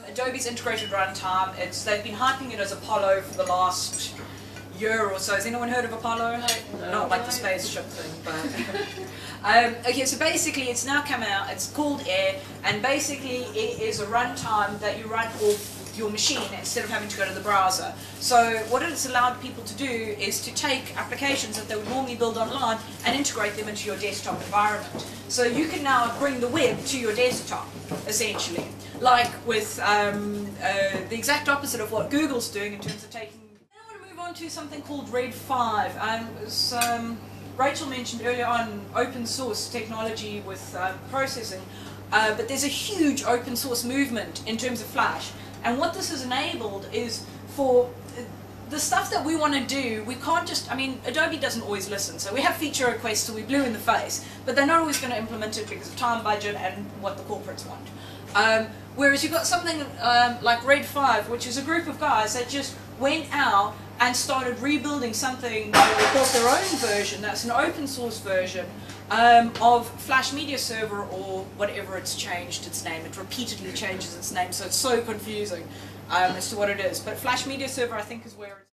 Adobe's integrated runtime. They've been hyping it as Apollo for the last year or so. Has anyone heard of Apollo? No. Not like the spaceship thing, but okay. So basically, it's now come out. It's called Air, and basically, it is a runtime that you run off your machine instead of having to go to the browser. So what it's allowed people to do is to take applications that they would normally build online and integrate them into your desktop environment. So you can now bring the web to your desktop, essentially, like with the exact opposite of what Google's doing in terms of taking. I want to move on to something called Red 5. As Rachel mentioned earlier on, open source technology with processing, but there's a huge open source movement in terms of Flash. And what this has enabled is for the stuff that we want to do, we can't just, I mean, Adobe doesn't always listen. So we have feature requests, so we blue in the face, but they're not always going to implement it because of time, budget, and what the corporates want. Whereas you've got something like Red 5, which is a group of guys that just went out and started rebuilding something, they built their own version, that's an open source version, of Flash Media Server, or whatever it's changed its name. It repeatedly changes its name, so it's so confusing as to what it is. But Flash Media Server, I think, is where it's